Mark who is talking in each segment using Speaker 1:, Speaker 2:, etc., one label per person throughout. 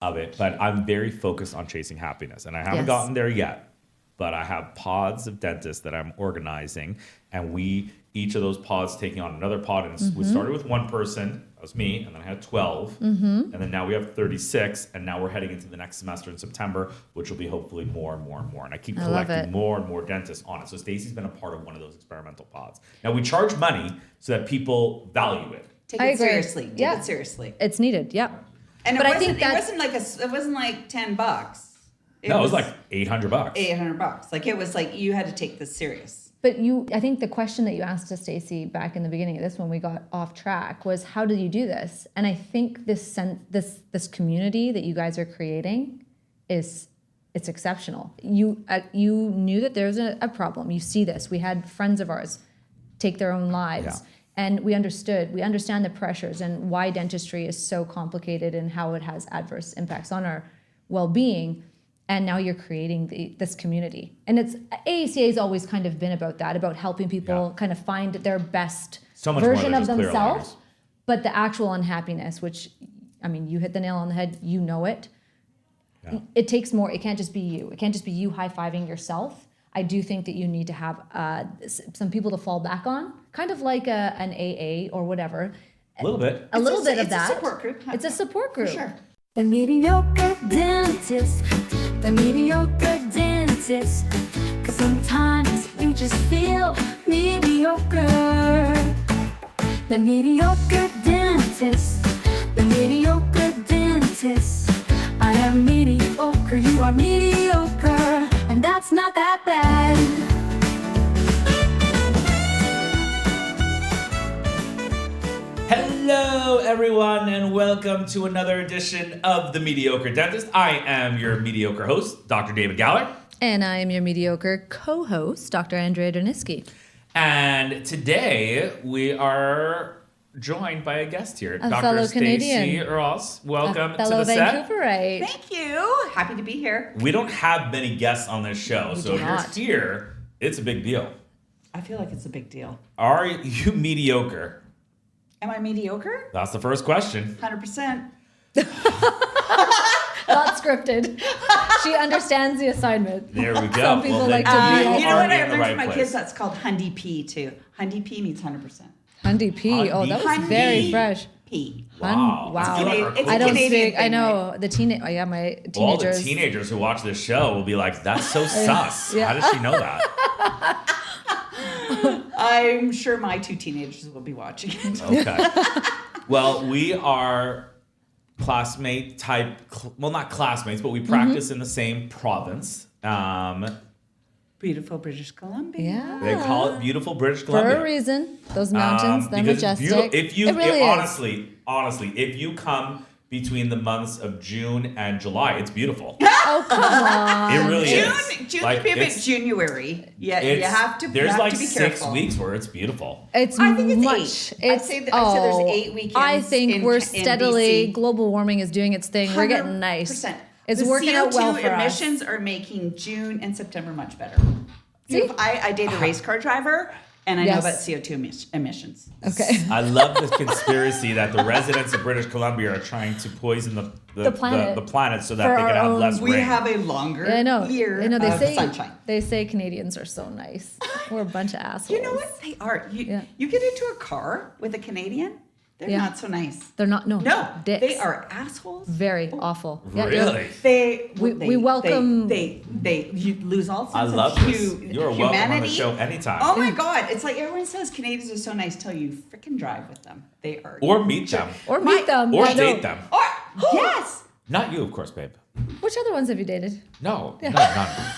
Speaker 1: of it, but I'm very focused on chasing happiness, and I haven't gotten there yet. But I have pods of dentists that I'm organizing, and each of those pods taking on another pod. And we started with one person, that was me, and then I had 12, and then now we have 36, and now we're heading into the next semester in September, which will be hopefully more and more and more. And I keep collecting more and more dentists on it. So Stacie's been a part of one of those experimental pods. Now we charge money so that people value it.
Speaker 2: Take it seriously. Take it seriously.
Speaker 3: It's needed. Yeah.
Speaker 2: And it wasn't like $10.
Speaker 1: It was like $800.
Speaker 2: $800. Like it was like you had to take this serious.
Speaker 3: But I think the question that you asked to Stacie back in the beginning of this when we got off track was, how do you do this? And I think this community that you guys are creating it's exceptional. You knew that there's a problem. You see this. We had friends of ours take their own lives. Yeah. And we understand the pressures and why dentistry is so complicated and how it has adverse impacts on our well-being. And now you're creating this community. And AACA has always kind of been about that, about helping people kind of find their best version of themselves. But the actual unhappiness, which, I mean, you hit the nail on the head, you know it. Yeah. It takes more. It can't just be you. It can't just be you high-fiving yourself. I do think that you need to have some people to fall back on, kind of like an AA or whatever.
Speaker 1: A little bit.
Speaker 3: A little bit of that.
Speaker 2: It's a support group.
Speaker 3: It's a support group.
Speaker 2: For sure.
Speaker 4: The mediocre dentist. The mediocre dentist. 'Cause sometimes you just feel mediocre. The mediocre dentist. The mediocre dentist. I am mediocre, you are mediocre, and that's not that bad.
Speaker 1: Hello, everyone, and welcome to another edition of The Mediocre Dentist. I am your mediocre host, Dr. David Galler.
Speaker 3: And I am your mediocre co-host, Dr. Andrea Derniski.
Speaker 1: And today we are joined by a guest here, Dr. Stacie Ross. Welcome to the set.
Speaker 3: Vancouverite.
Speaker 2: Thank you. Happy to be here.
Speaker 1: We don't have many guests on this show, so if you're here, it's a big deal.
Speaker 2: I feel like it's a big deal.
Speaker 1: Are you mediocre?
Speaker 2: Am I mediocre?
Speaker 1: That's the first question.
Speaker 2: 100%.
Speaker 3: Not scripted. She understands the assignment.
Speaker 1: There we go.
Speaker 3: Some people like to
Speaker 2: you know what I learned
Speaker 1: right
Speaker 2: from my
Speaker 1: place.
Speaker 2: kids? That's called Hundy P too. Hundy P means 100%.
Speaker 3: Hundy P. Oh, that was very fresh.
Speaker 2: P.
Speaker 1: Wow.
Speaker 3: Wow.
Speaker 2: It's
Speaker 3: I don't
Speaker 2: Canadian
Speaker 3: speak. I know the my teenagers.
Speaker 1: All the teenagers who watch this show will be like, "That's so sus.
Speaker 3: Yeah.
Speaker 1: How does she know that?"
Speaker 2: I'm sure my two teenagers will be watching it.
Speaker 1: Okay. Well, we are classmate type. Well, not classmates, but we practice in the same province.
Speaker 2: Beautiful British Columbia.
Speaker 3: Yeah.
Speaker 1: They call it beautiful British Columbia
Speaker 3: For a reason. Those mountains, they're
Speaker 1: because it's
Speaker 3: majestic.
Speaker 1: honestly, if you come between the months of June and July, it's beautiful.
Speaker 3: Oh, come on.
Speaker 1: It really is.
Speaker 2: June could be a bit January. Yeah, you have to.
Speaker 1: There's
Speaker 2: like
Speaker 1: to be 6 weeks where it's beautiful.
Speaker 3: I think
Speaker 2: it's
Speaker 3: much.
Speaker 2: 8. I'd say there's 8 weekends.
Speaker 3: I think we're
Speaker 2: in
Speaker 3: steadily.
Speaker 2: BC.
Speaker 3: Global warming is doing its thing. We're getting nice. It's working out well for us.
Speaker 2: Emissions are making June and September much better. See? I date a race car driver, and I know about CO2 emissions.
Speaker 3: Okay.
Speaker 1: I love the conspiracy that the residents of British Columbia are trying to poison the planet so that they can have less rain.
Speaker 2: We have a longer year of sunshine.
Speaker 3: They say Canadians are so nice. We're a bunch of assholes.
Speaker 2: You know what? They are. You get into a car with a Canadian, they're not so nice.
Speaker 3: They're not. No, dicks.
Speaker 2: They are assholes.
Speaker 3: Very awful.
Speaker 1: Really?
Speaker 3: We welcome.
Speaker 2: You lose all sense
Speaker 1: I love
Speaker 2: of
Speaker 1: this. You're
Speaker 2: humanity.
Speaker 1: welcome on the show anytime.
Speaker 2: Oh my God! It's like everyone says Canadians are so nice till you freaking drive with them. They are.
Speaker 1: Or meet them.
Speaker 3: Or meet them.
Speaker 1: Or date them.
Speaker 2: Or yes.
Speaker 1: Not you, of course, babe.
Speaker 3: Which other ones have you dated?
Speaker 1: No, none.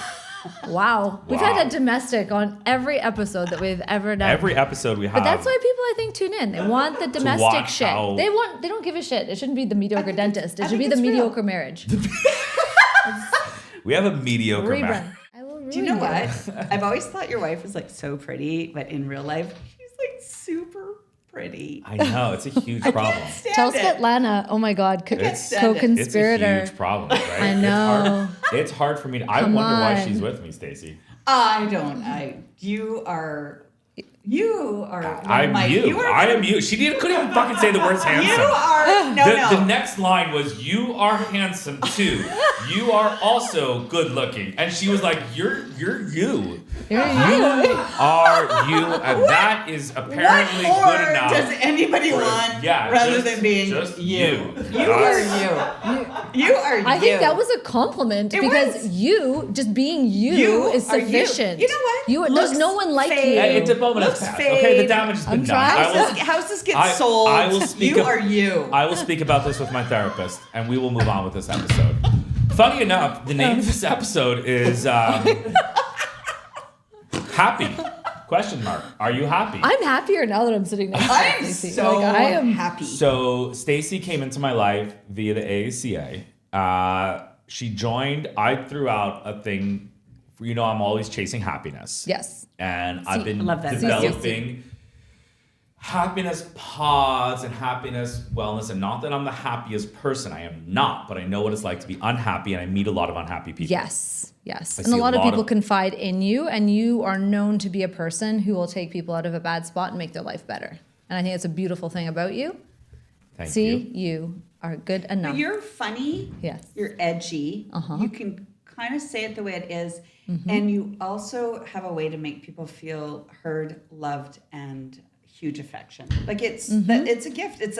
Speaker 3: Wow. We've had a domestic on every episode that we've ever done.
Speaker 1: Every episode we have.
Speaker 3: But that's why people, I think, tune in. They want the domestic shit.
Speaker 1: How...
Speaker 3: They don't give a shit. It shouldn't be the mediocre dentist. It should be the mediocre marriage.
Speaker 1: We have a mediocre marriage.
Speaker 3: I will ruin
Speaker 2: Do you know what? I've always thought your wife was like so pretty, but in real life, she's like super pretty.
Speaker 1: I know, it's a huge problem.
Speaker 3: Tell Svetlana, oh my God, co-conspirator.
Speaker 1: It's a huge problem, right?
Speaker 3: I know.
Speaker 1: It's hard for me. I wonder why she's with me, Stacie.
Speaker 2: I don't. You are You are.
Speaker 1: I'm you. I am you. She couldn't even fucking say the words handsome.
Speaker 2: You are. No.
Speaker 1: The next line was, "You are handsome too. You are also good looking." And she was like, "You're you. You are you." And that is apparently
Speaker 2: what more
Speaker 1: good enough.
Speaker 2: does anybody want rather than being
Speaker 1: just
Speaker 2: you?
Speaker 1: you.
Speaker 2: You are you. You are you.
Speaker 3: I think that was a compliment because you, just being you is
Speaker 2: are you.
Speaker 3: You know
Speaker 2: what?
Speaker 3: There's no one like
Speaker 2: fade.
Speaker 3: you.
Speaker 1: It's a moment of past. Okay, the damage has been done.
Speaker 2: Houses get sold.
Speaker 1: I will speak.
Speaker 2: You are you.
Speaker 1: I will speak about this with my therapist, and we will move on with this episode. Funny enough, the name of this episode is Happy? Question mark. Are you happy?
Speaker 3: I'm happier now that I'm sitting next to
Speaker 2: I am
Speaker 3: Stacie.
Speaker 2: so
Speaker 3: I am
Speaker 2: happy.
Speaker 1: So Stacie came into my life via the AACA. She joined. I threw out a thing. I'm always chasing happiness.
Speaker 3: Yes.
Speaker 1: And I've been
Speaker 2: love that.
Speaker 1: developing happiness pods and happiness wellness. And not that I'm the happiest person. I am not. But I know what it's like to be unhappy. And I meet a lot of unhappy people.
Speaker 3: Yes.
Speaker 1: I
Speaker 3: And a lot of people confide in you. And you are known to be a person who will take people out of a bad spot and make their life better. And I think it's a beautiful thing about you.
Speaker 1: Thank you.
Speaker 3: You are good enough.
Speaker 2: But you're funny.
Speaker 3: Yes.
Speaker 2: You're edgy. You can kind of say it the way it is. And you also have a way to make people feel heard, loved, and huge affection. Like it's a gift. It's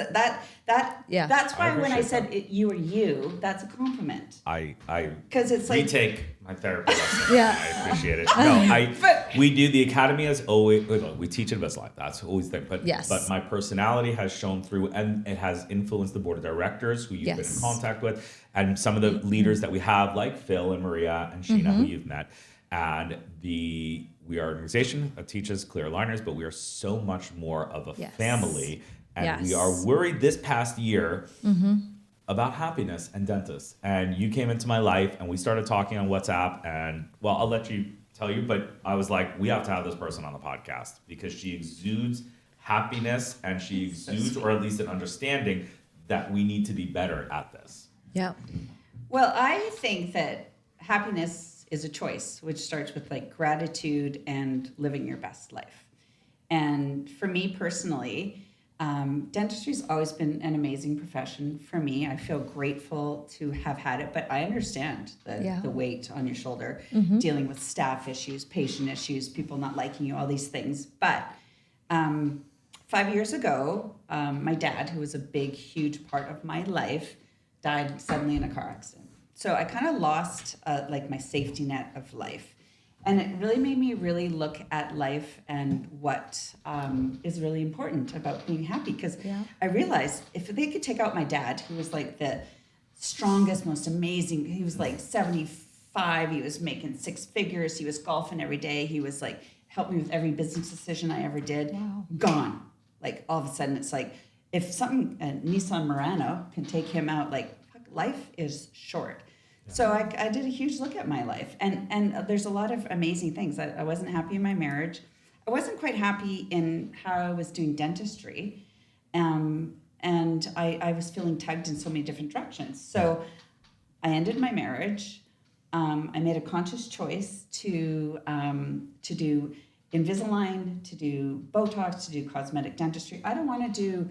Speaker 2: that's why when I said you are you, that's a compliment.
Speaker 1: Because
Speaker 2: it's like
Speaker 1: retake my therapy lesson.
Speaker 3: Yeah.
Speaker 1: I appreciate it. No, we do the academy as always. We teach it as life. That's always the thing. But my personality has shown through, and it has influenced the board of directors who you've been in contact with, and some of the leaders that we have, like Phil and Maria and Sheena, who you've met. And we are an organization that teaches clear aligners, but we are so much more of a family. And we are worried this past year about happiness and dentists. And you came into my life and we started talking on WhatsApp. And well, I'll let you tell you, but I was like, we have to have this person on the podcast because she exudes happiness and she exudes, or at least an understanding that we need to be better at this.
Speaker 3: Yeah.
Speaker 2: Well, I think that happiness is a choice, which starts with like gratitude and living your best life. And for me personally, dentistry's always been an amazing profession for me. I feel grateful to have had it, but I understand the weight on your shoulder, dealing with staff issues, patient issues, people not liking you, all these things. But 5 years ago, my dad, who was a big, huge part of my life, died suddenly in a car accident. So I kind of lost like my safety net of life. And it really made me really look at life and what is really important about being happy. Because I realized if they could take out my dad, who was like the strongest, most amazing, he was like 75, he was making six figures, he was golfing every day, he was like, helped me with every business decision I ever did, gone. Like all of a sudden it's like, if something, Nissan Murano can take him out, like life is short. So I did a huge look at my life, and there's a lot of amazing things. I wasn't happy in my marriage. I wasn't quite happy in how I was doing dentistry, and I was feeling tugged in so many different directions. So I ended my marriage. I made a conscious choice to do Invisalign, to do Botox, to do cosmetic dentistry. I don't want to do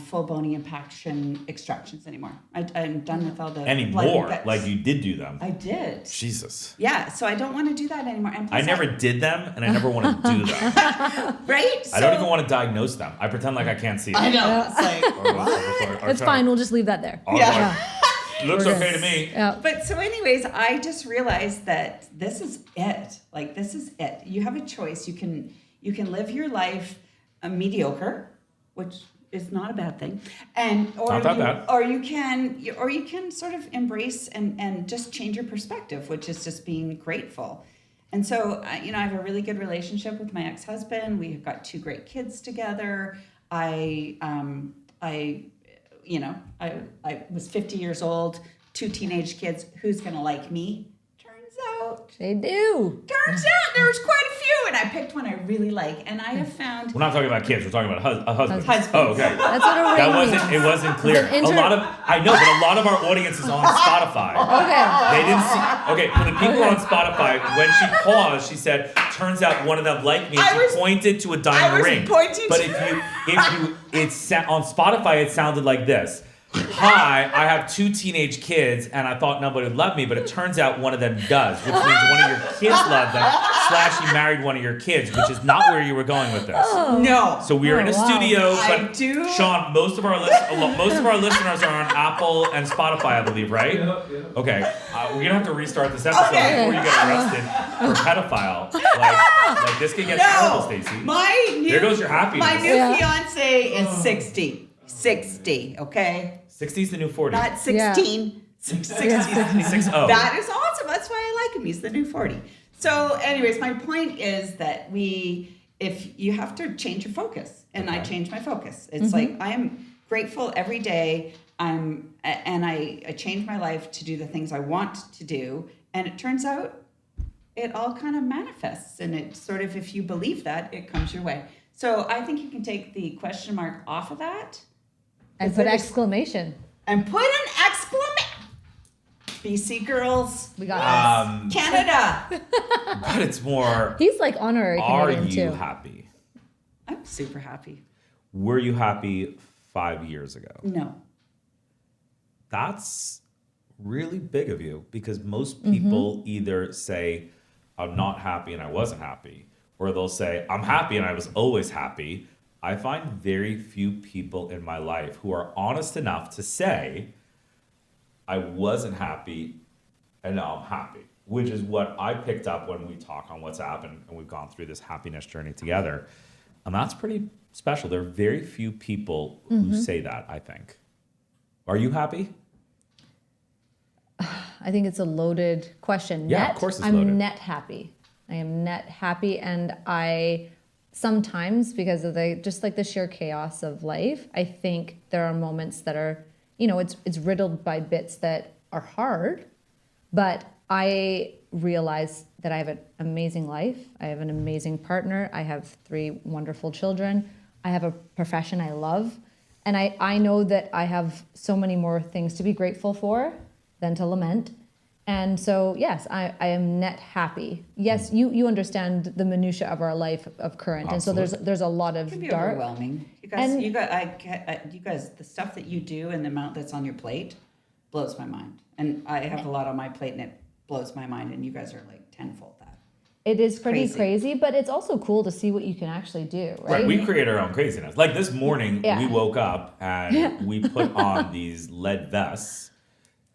Speaker 2: full bony impaction extractions anymore. I'm done with all the
Speaker 1: anymore. Like you did do them.
Speaker 2: I did.
Speaker 1: Jesus.
Speaker 2: Yeah, so I don't want to do that anymore. And
Speaker 1: I never did them, and I never want to do them.
Speaker 2: Right?
Speaker 1: I don't even want to diagnose them. I pretend like I can't see them.
Speaker 2: I know. It's like
Speaker 3: It's fine. We'll just leave that there.
Speaker 1: Looks okay to me.
Speaker 3: Yeah.
Speaker 2: But so anyways, I just realized that this is it. Like this is it. You have a choice. You can live your life mediocre, which is not a bad thing, or you can sort of embrace and just change your perspective, which is just being grateful. And so I have a really good relationship with my ex-husband. We've got 2 great kids together. I was 50 years old, 2 teenage kids. Who's gonna like me? Turns out
Speaker 3: They do.
Speaker 2: Turns out there was quite a few, and I picked one I really like. And I have found
Speaker 1: We're not talking about kids. We're talking about husbands.
Speaker 2: Husbands.
Speaker 1: Oh, okay.
Speaker 3: That's what a ring
Speaker 1: That
Speaker 3: means.
Speaker 1: wasn't. It wasn't clear.
Speaker 3: It's an
Speaker 1: I know, but a lot of our audience is on Spotify.
Speaker 3: Okay.
Speaker 1: They didn't see. Okay, for the people on Spotify, when she paused, she said, "Turns out one of them liked me." And she pointed to a diamond ring. But if on Spotify, it sounded like this. Hi, I have 2 teenage kids, and I thought nobody would love me, but it turns out one of them does, which means one of your kids love them. / you married one of your kids, which is not where you were going with this.
Speaker 2: no.
Speaker 1: So we're in a studio,
Speaker 2: I
Speaker 1: but
Speaker 2: do.
Speaker 1: Sean, most of our listeners are on Apple and Spotify, I believe, right?
Speaker 5: Yeah.
Speaker 1: Okay, we're gonna have to restart this episode before you get arrested for pedophile. Like this can get terrible, Stacie. There goes your happiness.
Speaker 2: My new fiance is 60. 60, okay?
Speaker 1: 60's the new 40.
Speaker 2: Not 16. 60.
Speaker 1: 60.
Speaker 2: That is awesome. That's why I like him. He's the new 40. So, anyways, my point is that if you have to change your focus, and I change my focus. It's like I am grateful every day. I change my life to do the things I want to do, and it turns out it all kind of manifests, and it sort of, if you believe that, it comes your way. So I think you can take the question mark off of that.
Speaker 3: And put exclamation.
Speaker 2: And put an exclamation. BC girls.
Speaker 3: We got this.
Speaker 2: Canada.
Speaker 1: But it's more,
Speaker 3: He's like honorary
Speaker 1: are
Speaker 3: Canadian
Speaker 1: you
Speaker 3: too.
Speaker 1: happy?
Speaker 2: I'm super happy.
Speaker 1: Were you happy 5 years ago?
Speaker 2: No.
Speaker 1: That's really big of you, because most people either say, I'm not happy and I wasn't happy, or they'll say, I'm happy and I was always happy. I find very few people in my life who are honest enough to say, I wasn't happy and now I'm happy, which is what I picked up when we talk on WhatsApp and we've gone through this happiness journey together. And that's pretty special. There are very few people who say that, I think. Are you happy?
Speaker 3: I think it's a loaded question.
Speaker 1: Yeah,
Speaker 3: net,
Speaker 1: of course it's
Speaker 3: I'm
Speaker 1: loaded.
Speaker 3: net happy. I am net happy, and I sometimes, because of the sheer chaos of life, I think there are moments that are, it's riddled by bits that are hard, but I realize that I have an amazing life. I have an amazing partner. I have 3 wonderful children. I have a profession I love. And I know that I have so many more things to be grateful for than to lament. And so, yes, I am net happy. Yes, you understand the minutia of our life of current.
Speaker 1: Absolutely.
Speaker 3: And so there's a lot of
Speaker 2: It can be
Speaker 3: dark.
Speaker 2: overwhelming. You guys, the stuff that you do and the amount that's on your plate blows my mind. And I have a lot on my plate, and it blows my mind. And you guys are like tenfold that.
Speaker 3: It is pretty crazy, but it's also cool to see what you can actually do, right?
Speaker 1: We create our own craziness. Like this morning,
Speaker 3: Yeah.
Speaker 1: we woke up and we put on these lead vests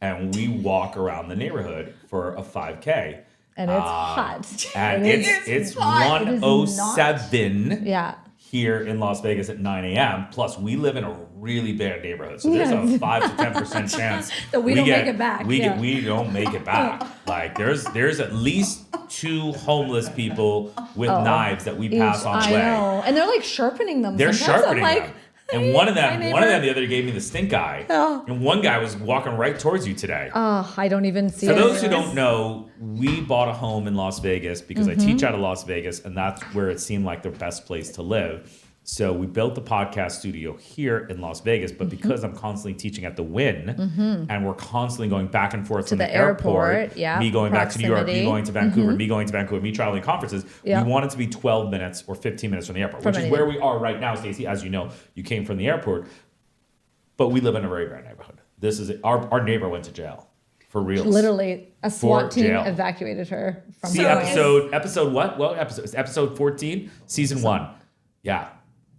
Speaker 1: and we walk around the neighborhood for a 5K.
Speaker 3: And it's hot.
Speaker 1: And it's
Speaker 2: hot.
Speaker 3: It is
Speaker 1: 1:07
Speaker 3: Yeah.
Speaker 1: here in Las Vegas at 9 a.m. Plus, we live in a really bad neighborhood, so there's a 5 to 10% chance
Speaker 3: That we don't make it back,
Speaker 1: We
Speaker 3: yeah.
Speaker 1: we don't make it back. Like there's at least 2 homeless people with knives that we pass on the way.
Speaker 3: I know. And they're like sharpening them.
Speaker 1: They're
Speaker 3: sometimes.
Speaker 1: sharpening
Speaker 3: I'm like,
Speaker 1: them. And one of
Speaker 3: my
Speaker 1: them
Speaker 3: neighbor.
Speaker 1: the other day gave me the stink eye.
Speaker 3: Oh.
Speaker 1: And one guy was walking right towards you today.
Speaker 3: Oh, I don't even see
Speaker 1: For
Speaker 3: it.
Speaker 1: those who don't know, we bought a home in Las Vegas because I teach out of Las Vegas, and that's where it seemed like the best place to live. So we built the podcast studio here in Las Vegas, but because I'm constantly teaching at the Wynn, and we're constantly going back and forth
Speaker 3: To
Speaker 1: from
Speaker 3: the
Speaker 1: the airport,
Speaker 3: airport, yeah,
Speaker 1: me going back to New York,
Speaker 3: proximity.
Speaker 1: me going to Vancouver, me going to Vancouver, me traveling conferences,
Speaker 3: Yeah.
Speaker 1: we want it to be 12 minutes or 15 minutes from the airport, which is
Speaker 3: anything.
Speaker 1: where we are right now, Stacie. As you know, you came from the airport, but we live in a very bad neighborhood. This is our neighbor went to jail. For real.
Speaker 3: Literally, a SWAT team
Speaker 1: jail.
Speaker 3: evacuated her from
Speaker 1: See
Speaker 3: her place.
Speaker 1: episode what? What episode? It's episode 14, season 1. Yeah.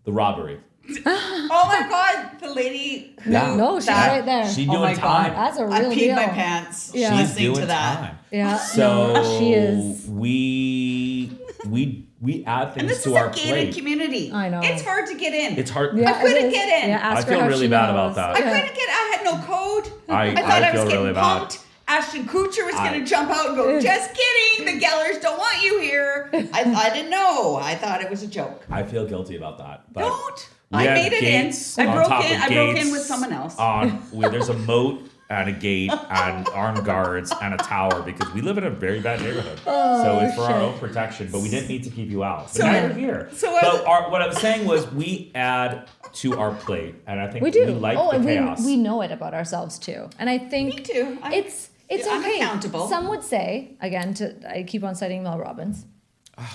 Speaker 1: The robbery.
Speaker 2: Oh my God, the lady.
Speaker 1: Yeah.
Speaker 3: No, she's
Speaker 2: That-
Speaker 3: right there.
Speaker 1: She's
Speaker 2: Oh
Speaker 1: doing
Speaker 2: my
Speaker 1: time.
Speaker 2: God.
Speaker 3: That's a
Speaker 2: I
Speaker 3: real
Speaker 2: peed
Speaker 3: deal.
Speaker 2: my pants.
Speaker 3: Yeah.
Speaker 1: She's
Speaker 2: listening
Speaker 1: doing
Speaker 2: to that.
Speaker 1: time.
Speaker 3: Yeah.
Speaker 1: So
Speaker 3: no, she is.
Speaker 1: we add
Speaker 2: And
Speaker 1: things
Speaker 2: this
Speaker 1: to
Speaker 2: is
Speaker 1: our
Speaker 2: a gated
Speaker 1: plate.
Speaker 2: community.
Speaker 3: I know.
Speaker 2: It's hard to get in.
Speaker 1: It's hard.
Speaker 3: Yeah,
Speaker 2: I couldn't
Speaker 3: it is.
Speaker 2: get in.
Speaker 3: Yeah, ask
Speaker 1: I
Speaker 3: her
Speaker 1: feel
Speaker 3: how
Speaker 1: really
Speaker 3: she
Speaker 1: bad
Speaker 3: knows.
Speaker 1: about that.
Speaker 2: I
Speaker 3: Yeah.
Speaker 2: couldn't get. I had no code.
Speaker 1: I
Speaker 2: thought I was
Speaker 1: feel
Speaker 2: getting
Speaker 1: really bad.
Speaker 2: punked. Ashton Kutcher was going to jump out and go, just kidding. The Gellers don't want you here. I didn't know. I thought it was a joke.
Speaker 1: I feel guilty about that. But
Speaker 2: Don't.
Speaker 1: we
Speaker 2: I
Speaker 1: have
Speaker 2: made it in.
Speaker 1: gates
Speaker 2: I
Speaker 1: on
Speaker 2: broke
Speaker 1: top
Speaker 2: in.
Speaker 1: of
Speaker 2: I broke in
Speaker 1: gates
Speaker 2: with someone else.
Speaker 1: There's a moat and a gate and armed guards and a tower because we live in a very bad neighborhood. So it's for our own protection, but we didn't need to keep you out. But
Speaker 2: So
Speaker 1: now
Speaker 2: I-
Speaker 1: you're here.
Speaker 2: so
Speaker 1: What I was saying was we add to our plate, and I think
Speaker 3: We do.
Speaker 1: we like
Speaker 3: oh,
Speaker 1: the
Speaker 3: and
Speaker 1: chaos.
Speaker 3: we know it about ourselves too. And I think
Speaker 2: Me too.
Speaker 3: it's
Speaker 2: I'm
Speaker 3: okay.
Speaker 2: accountable.
Speaker 3: Some would say, again, I keep on citing Mel Robbins.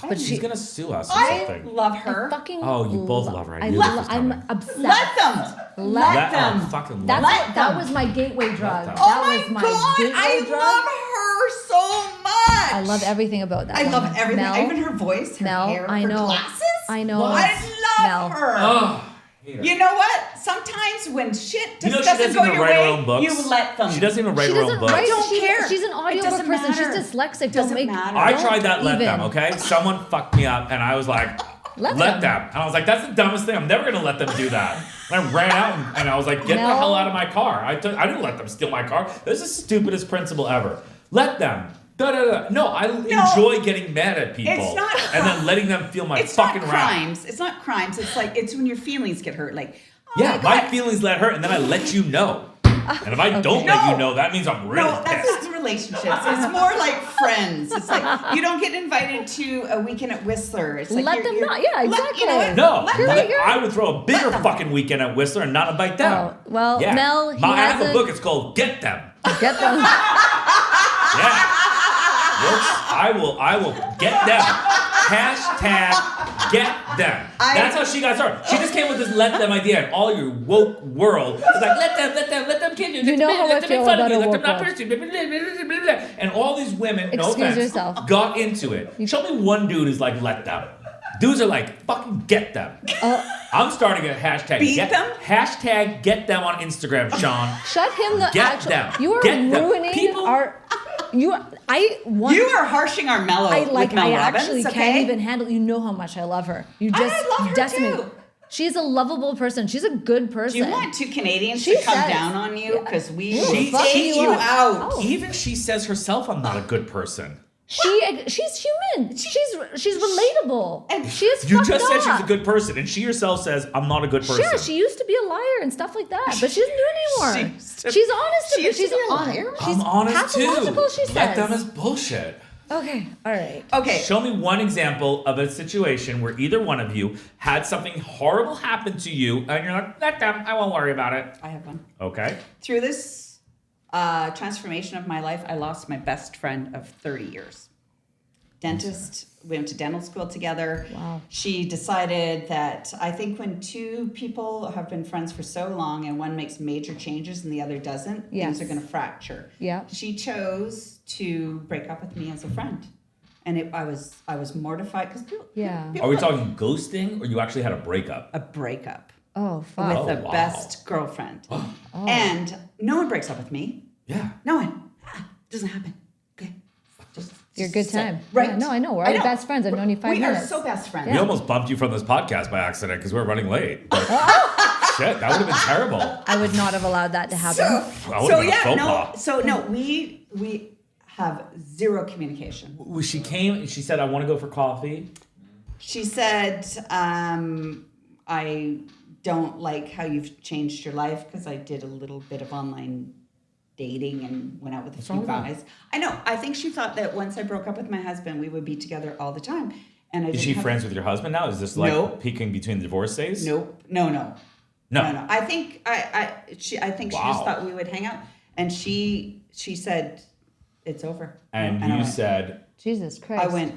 Speaker 1: But she's gonna sue us or
Speaker 2: I
Speaker 1: something.
Speaker 2: love her.
Speaker 3: I fucking
Speaker 1: Oh, you both love her. I
Speaker 3: I
Speaker 1: knew
Speaker 3: love,
Speaker 1: this was
Speaker 3: I'm
Speaker 1: coming.
Speaker 3: obsessed.
Speaker 2: Let them. Let them.
Speaker 1: fucking
Speaker 3: That's
Speaker 1: let
Speaker 3: what, that was my gateway drug.
Speaker 1: them.
Speaker 3: That
Speaker 2: Oh my
Speaker 3: was my
Speaker 2: God,
Speaker 3: gateway
Speaker 2: I
Speaker 3: drug.
Speaker 2: love her so much.
Speaker 3: I love everything about that.
Speaker 2: I love
Speaker 3: woman.
Speaker 2: everything.
Speaker 3: Mel,
Speaker 2: Even her voice, her
Speaker 3: Mel,
Speaker 2: hair,
Speaker 3: I
Speaker 2: her
Speaker 3: know.
Speaker 2: glasses.
Speaker 3: I know.
Speaker 2: I love
Speaker 3: Mel.
Speaker 2: her.
Speaker 1: Oh, hate her.
Speaker 2: You know what? Sometimes when shit
Speaker 1: You know,
Speaker 2: just
Speaker 1: she
Speaker 2: doesn't
Speaker 1: doesn't
Speaker 2: go
Speaker 1: even
Speaker 2: your
Speaker 1: write her
Speaker 2: way,
Speaker 1: own books.
Speaker 2: you let them.
Speaker 1: She doesn't even write
Speaker 3: She
Speaker 1: her own
Speaker 3: doesn't
Speaker 1: books.
Speaker 3: write.
Speaker 2: don't
Speaker 3: she's,
Speaker 2: care.
Speaker 3: She's an
Speaker 2: It
Speaker 3: audiobook
Speaker 2: doesn't
Speaker 3: person.
Speaker 2: matter.
Speaker 3: She's dyslexic.
Speaker 2: Doesn't
Speaker 3: Don't make.
Speaker 2: matter.
Speaker 1: I
Speaker 3: don't
Speaker 1: tried that let
Speaker 3: even.
Speaker 1: them, okay? Someone fucked me up and I was like,
Speaker 3: Let
Speaker 1: let
Speaker 3: them.
Speaker 1: them. And I was like, that's the dumbest thing. I'm never gonna let them do that. And I ran out and I was like, get the
Speaker 3: No.
Speaker 1: hell out of my car. I didn't let them steal my car. This is the stupidest principle ever. Let them. Da, da, da. No, I enjoy getting mad at people.
Speaker 2: It's not
Speaker 1: and then letting them feel my
Speaker 2: It's
Speaker 1: fucking
Speaker 2: not
Speaker 1: wrath.
Speaker 2: crimes. It's not crimes. It's like it's when your feelings get hurt. Like, oh
Speaker 1: Yeah,
Speaker 2: my
Speaker 1: my
Speaker 2: God.
Speaker 1: feelings let hurt and then I let you know. And if I don't
Speaker 3: Okay.
Speaker 1: let
Speaker 2: No.
Speaker 1: you know, that means I'm really
Speaker 2: No, that's
Speaker 1: pissed.
Speaker 2: just relationships. It's more like friends. It's like you don't get invited to a weekend at Whistler. It's like
Speaker 3: Let
Speaker 2: you're-
Speaker 3: them
Speaker 2: you're-
Speaker 3: not. Yeah,
Speaker 2: You know what?
Speaker 3: exactly.
Speaker 1: No,
Speaker 2: Let
Speaker 3: You're
Speaker 2: them.
Speaker 3: right, you're
Speaker 1: I would throw a bigger
Speaker 2: them.
Speaker 1: fucking weekend at Whistler and not invite them.
Speaker 3: Oh, well, Mel, he
Speaker 1: I have
Speaker 3: has
Speaker 1: a
Speaker 3: a-
Speaker 1: book. It's called Get Them.
Speaker 3: Get them.
Speaker 1: Yeah. I will get them. Hashtag get them. That's how she got started. She just came with this let them idea, and all your woke world is like let them kid you.
Speaker 3: You know how I
Speaker 1: let them
Speaker 3: feel
Speaker 1: make fun of
Speaker 3: about
Speaker 1: you,
Speaker 3: a
Speaker 1: let them
Speaker 3: woke
Speaker 1: not
Speaker 3: world.
Speaker 1: pursue you, blah, blah, blah, blah, blah. And all these women, no
Speaker 3: Excuse
Speaker 1: offense,
Speaker 3: yourself.
Speaker 1: got into it. Show me one dude who's like let them. Dudes are like fucking get them. I'm starting a hashtag
Speaker 2: Beat
Speaker 1: get
Speaker 2: them?
Speaker 1: Hashtag get them on Instagram, Sean.
Speaker 3: Shut him the
Speaker 1: Get
Speaker 3: actual.
Speaker 1: them.
Speaker 3: You are
Speaker 1: Get them.
Speaker 3: ruining
Speaker 1: People-
Speaker 3: our. You. I want.
Speaker 2: You are harshing our mellow.
Speaker 3: I like.
Speaker 2: with Mel
Speaker 3: I
Speaker 2: Robbins,
Speaker 3: actually
Speaker 2: okay?
Speaker 3: can't even handle. You know how much I love her. You just
Speaker 2: love her
Speaker 3: decimate.
Speaker 2: too.
Speaker 3: She's a lovable person. She's a good person.
Speaker 2: Do you want two Canadians
Speaker 3: She
Speaker 2: to come
Speaker 3: says-
Speaker 2: down on you? Because we
Speaker 3: She-
Speaker 2: will
Speaker 3: fuck
Speaker 2: take
Speaker 3: you
Speaker 2: you
Speaker 3: up.
Speaker 2: out.
Speaker 3: Oh.
Speaker 1: Even she says herself, I'm not a good person.
Speaker 3: She's human. She's relatable.
Speaker 2: And
Speaker 3: She is.
Speaker 1: You
Speaker 3: fucked
Speaker 1: just said
Speaker 3: up.
Speaker 1: she's a good person, and she herself says, I'm not a good person.
Speaker 3: Sure, she used to be a liar and stuff like that, but she doesn't do it
Speaker 2: She
Speaker 3: anymore.
Speaker 2: used to-
Speaker 3: She's honest.
Speaker 2: she used to
Speaker 3: She's
Speaker 2: be a
Speaker 3: honest.
Speaker 2: liar?
Speaker 3: She's
Speaker 1: I'm honest too.
Speaker 3: pathological, she says.
Speaker 1: Let them as bullshit.
Speaker 3: Okay, all right.
Speaker 2: Okay.
Speaker 1: Show me one example of a situation where either one of you had something horrible happen to you, and you're like, let them, I won't worry about it.
Speaker 2: I have one.
Speaker 1: Okay.
Speaker 2: Through this transformation of my life, I lost my best friend of 30 years. Dentist, we went to dental school together.
Speaker 3: Wow.
Speaker 2: She decided that I think when two people have been friends for so long and one makes major changes and the other doesn't,
Speaker 3: Yes.
Speaker 2: things are going to fracture.
Speaker 3: Yeah.
Speaker 2: She chose to break up with me as a friend. And I was mortified because
Speaker 3: Yeah.
Speaker 1: Are we talking ghosting, or you actually had a breakup?
Speaker 2: a breakup
Speaker 3: Oh,
Speaker 2: with
Speaker 3: fuck.
Speaker 2: the
Speaker 1: wow.
Speaker 2: best girlfriend. And no one breaks up with me.
Speaker 1: Yeah.
Speaker 2: No one. Doesn't happen. Okay.
Speaker 3: You're a good time.
Speaker 2: Right.
Speaker 3: Yeah, no, I know. We're already best friends. I've known you 5
Speaker 2: we
Speaker 3: minutes.
Speaker 2: are so best friends.
Speaker 1: We almost bumped you from this podcast by accident because we're running late. But shit, that would have been terrible.
Speaker 3: I would not have allowed that to happen.
Speaker 1: That would've been a faux
Speaker 2: no.
Speaker 1: pas.
Speaker 2: So no, we have zero communication.
Speaker 1: When she came and she said, I want to go for coffee.
Speaker 2: She said, I don't like how you've changed your life because I did a little bit of online dating and went out with a few
Speaker 1: wrong with that?
Speaker 2: guys. I know. I think she thought that once I broke up with my husband, we would be together all the time. And I
Speaker 1: Is
Speaker 2: didn't
Speaker 1: she
Speaker 2: have-
Speaker 1: friends with your husband now? Is this like
Speaker 2: No.
Speaker 1: peeking between the divorce days?
Speaker 2: Nope. No. I think she just
Speaker 1: Wow.
Speaker 2: thought we would hang out, and she said, "It's over."
Speaker 1: And
Speaker 2: I
Speaker 1: you
Speaker 2: went,
Speaker 1: said,
Speaker 3: Jesus Christ.
Speaker 2: I went,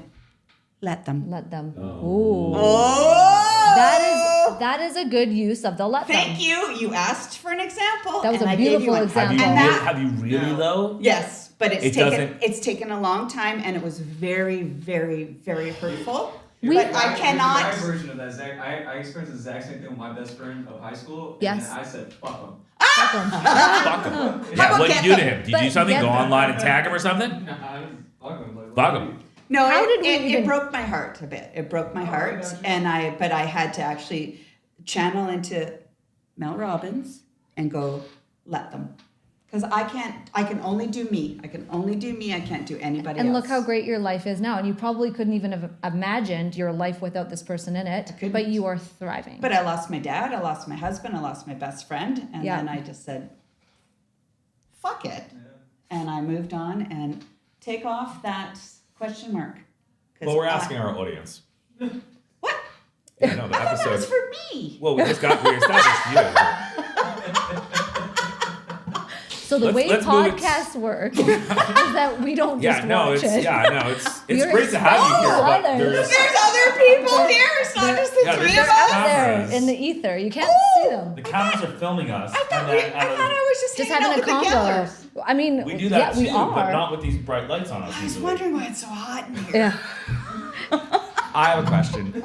Speaker 2: let them.
Speaker 3: Let them. Ooh.
Speaker 2: Oh,
Speaker 3: That is a good use of the let them.
Speaker 2: Thank you. You asked for an example.
Speaker 3: That was
Speaker 2: and
Speaker 3: a
Speaker 2: I gave
Speaker 3: beautiful
Speaker 2: you one.
Speaker 3: example.
Speaker 1: have you,
Speaker 2: And that-
Speaker 1: have you really though?
Speaker 2: Yes, but
Speaker 1: It doesn't-
Speaker 2: it's taken a long time, and it was very, very, very hurtful.
Speaker 3: We-
Speaker 2: But I
Speaker 5: My
Speaker 2: cannot.
Speaker 5: version of that, I experienced the exact same thing with my best friend of high school.
Speaker 3: Yes.
Speaker 5: And I said, fuck him.
Speaker 3: Let them.
Speaker 1: Fuck him.
Speaker 2: How
Speaker 1: Yeah,
Speaker 2: about
Speaker 1: what'd
Speaker 2: get
Speaker 1: you do to
Speaker 2: them?
Speaker 1: him? Did you do
Speaker 3: But
Speaker 1: something?
Speaker 3: get
Speaker 1: Go
Speaker 3: them.
Speaker 1: online and tag him or something?
Speaker 5: I was fuck him. Like,
Speaker 1: Fuck him.
Speaker 2: No,
Speaker 3: How
Speaker 2: it,
Speaker 3: did we
Speaker 2: it,
Speaker 3: even-
Speaker 2: it broke my heart a bit. It broke my heart,
Speaker 5: gotcha.
Speaker 2: but I had to actually channel into Mel Robbins and go, let them, because I can only do me. I can only do me. I can't do anybody
Speaker 3: And
Speaker 2: else.
Speaker 3: look how great your life is now. And you probably couldn't even have imagined your life without this person in it.
Speaker 2: couldn't.
Speaker 3: But you are thriving.
Speaker 2: But I lost my dad. I lost my husband. I lost my best friend, and
Speaker 3: Yeah.
Speaker 2: then I just said, fuck it. And I moved on and take off that question mark. 'Cause
Speaker 1: Well, we're asking our audience.
Speaker 2: What?
Speaker 1: Yeah, no, the
Speaker 2: I thought that
Speaker 1: episode.
Speaker 2: was for me.
Speaker 1: Well, we established you.
Speaker 3: So the way
Speaker 1: let's move it.
Speaker 3: podcasts work is that we don't just watch it.
Speaker 1: It's great to have you here, but
Speaker 3: others.
Speaker 1: there's
Speaker 2: There's other people here. It's not just the three
Speaker 1: there's
Speaker 2: of us.
Speaker 3: Out there
Speaker 1: cameras.
Speaker 3: in the ether. You can't see them.
Speaker 1: The cameras are filming us.
Speaker 2: I thought I was just
Speaker 3: Just
Speaker 2: hanging
Speaker 3: having
Speaker 2: out
Speaker 3: a
Speaker 2: with the
Speaker 3: convo.
Speaker 2: gellers.
Speaker 3: I mean,
Speaker 1: we do that
Speaker 3: yeah,
Speaker 1: too,
Speaker 3: we are.
Speaker 1: but not with these bright lights on us.
Speaker 2: I was
Speaker 1: usually.
Speaker 2: wondering why it's so hot in here.
Speaker 3: Yeah.
Speaker 1: I have a question.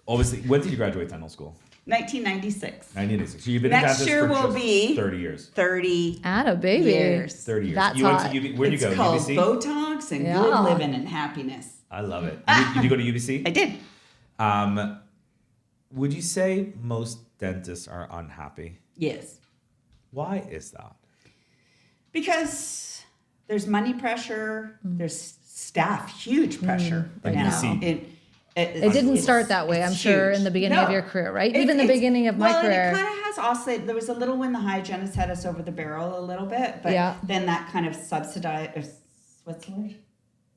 Speaker 1: Obviously, when did you graduate dental school?
Speaker 2: 1996.
Speaker 1: 1986. So you've been
Speaker 2: Next
Speaker 1: a dentist
Speaker 2: year
Speaker 1: for
Speaker 2: will
Speaker 1: just
Speaker 2: be
Speaker 1: 30 years.
Speaker 2: 30
Speaker 3: Atta baby.
Speaker 2: years.
Speaker 1: 30 years.
Speaker 3: That's
Speaker 1: you went
Speaker 3: hot.
Speaker 1: to UB, where'd you
Speaker 2: It's
Speaker 1: go?
Speaker 2: called
Speaker 1: UBC?
Speaker 2: Botox and
Speaker 3: Yeah.
Speaker 2: good living and happiness.
Speaker 1: I love it. Did you go to UBC?
Speaker 2: I did.
Speaker 1: Would you say most dentists are unhappy?
Speaker 2: Yes.
Speaker 1: Why is that?
Speaker 2: Because there's money pressure, there's staff, huge pressure
Speaker 1: Like
Speaker 2: now.
Speaker 1: UBC.
Speaker 3: It didn't
Speaker 2: it's-
Speaker 3: start that way, I'm
Speaker 2: it's
Speaker 3: sure,
Speaker 2: huge.
Speaker 3: in the beginning
Speaker 2: No.
Speaker 3: of your career, right?
Speaker 2: It-
Speaker 3: Even the
Speaker 2: it's-
Speaker 3: beginning of my
Speaker 2: well,
Speaker 3: career.
Speaker 2: And it kind of has oscillated. There was a little when the hygienist had us over the barrel a little bit, but
Speaker 3: Yeah.
Speaker 2: then that kind of subsidized. What's the word?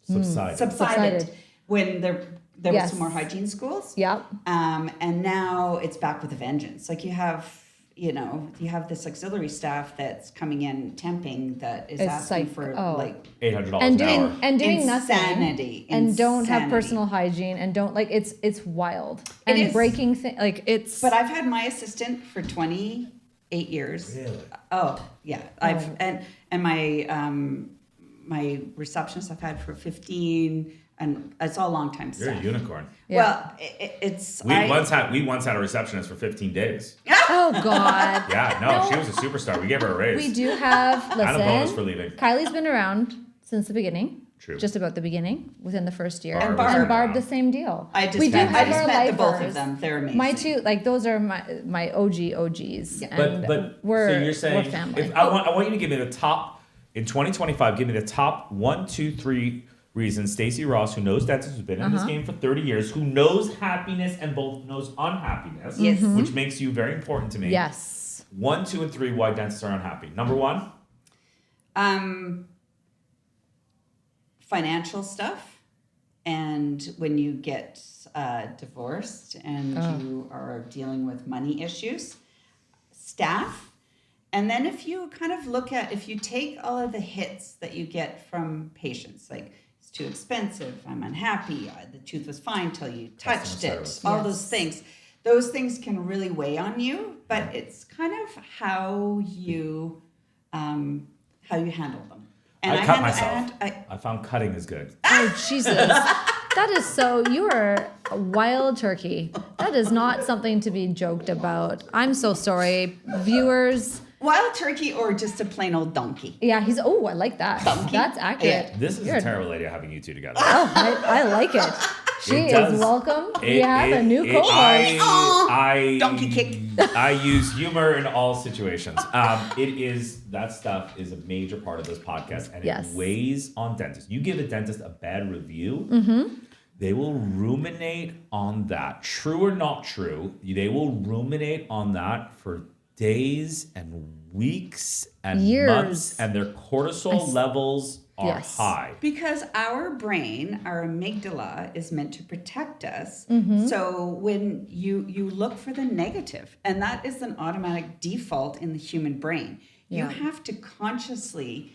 Speaker 1: Subsided.
Speaker 2: Subsided when there was
Speaker 3: Yes.
Speaker 2: some more hygiene schools.
Speaker 3: Yep.
Speaker 2: And now it's back with a vengeance. Like you have this auxiliary staff that's coming in temping that is
Speaker 3: It's
Speaker 2: asking
Speaker 3: like,
Speaker 2: for
Speaker 3: oh.
Speaker 2: like
Speaker 1: $800
Speaker 3: And
Speaker 1: an hour.
Speaker 3: doing
Speaker 2: insanity,
Speaker 3: nothing. And don't have
Speaker 2: insanity.
Speaker 3: personal hygiene and don't it's wild.
Speaker 2: It
Speaker 3: And
Speaker 2: is.
Speaker 3: breaking things like it's
Speaker 2: But I've had my assistant for 28 years.
Speaker 1: Really?
Speaker 2: Oh yeah, and my receptionist I've had for 15, and it's all long time
Speaker 1: You're a
Speaker 2: staff.
Speaker 1: unicorn.
Speaker 3: Yeah.
Speaker 2: Well, it's
Speaker 1: We once had a receptionist for 15 days.
Speaker 3: oh god.
Speaker 1: Yeah, no, she was a superstar. We gave her a raise.
Speaker 3: We do have
Speaker 1: And a bonus for
Speaker 3: listen.
Speaker 1: leaving.
Speaker 3: Kylie's been around since the beginning.
Speaker 1: True.
Speaker 3: Just about the beginning, within the first year.
Speaker 1: Barb
Speaker 2: was
Speaker 3: And Barb
Speaker 1: around.
Speaker 3: the same deal.
Speaker 2: I just
Speaker 3: we do
Speaker 2: met, I
Speaker 3: have
Speaker 2: just
Speaker 3: our
Speaker 2: met the both
Speaker 3: lifers.
Speaker 2: of them. They're amazing.
Speaker 3: My two, like those are my OGs. And
Speaker 1: But
Speaker 3: we're,
Speaker 1: so you're saying
Speaker 3: we're family.
Speaker 1: if I want you to give me the top in 2025. Give me the top 1, 2, 3 reasons Stacie Ross, who knows dentists, who's been in this game for 30 years, who knows happiness and both knows unhappiness,
Speaker 2: Yes.
Speaker 1: which makes you very important to me.
Speaker 3: Yes.
Speaker 1: 1, 2, and 3 why dentists are unhappy. Number 1.
Speaker 2: Financial stuff, and when you get divorced and you are dealing with money issues, staff, and then if you kind of if you take all of the hits that you get from patients, like it's too expensive, I'm unhappy, the tooth was fine till you touched
Speaker 1: Customer
Speaker 2: it,
Speaker 1: service.
Speaker 2: all
Speaker 3: Yes.
Speaker 2: those things can really weigh on you, but it's kind of how you handle them. And
Speaker 1: I cut
Speaker 2: handle-
Speaker 1: myself.
Speaker 2: and
Speaker 1: I found cutting is good.
Speaker 3: Oh Jesus. That is so. You are a wild turkey. That is not something to be joked about. I'm so sorry, viewers.
Speaker 2: Wild turkey or just a plain old donkey?
Speaker 3: Yeah, he's. Oh, I like that. That's accurate.
Speaker 1: This is
Speaker 3: You're
Speaker 1: a terrible idea having you two together.
Speaker 3: Oh, I like it. She
Speaker 1: It does.
Speaker 3: is welcome. We
Speaker 1: It-
Speaker 3: have a
Speaker 1: it-
Speaker 3: new
Speaker 1: it-
Speaker 3: co-host.
Speaker 1: I
Speaker 2: Donkey kick.
Speaker 1: I use humor in all situations. That stuff is a major part of this podcast, and
Speaker 3: Yes.
Speaker 1: it weighs on dentists. You give a dentist a bad review, they will ruminate on that. True or not true, they will ruminate on that for days and weeks and
Speaker 3: Years.
Speaker 1: months, and their cortisol levels are
Speaker 3: Yes.
Speaker 1: high.
Speaker 2: Because our brain, our amygdala, is meant to protect us. So when you look for the negative, and that is an automatic default in the human brain, you
Speaker 3: Yeah.
Speaker 2: have to consciously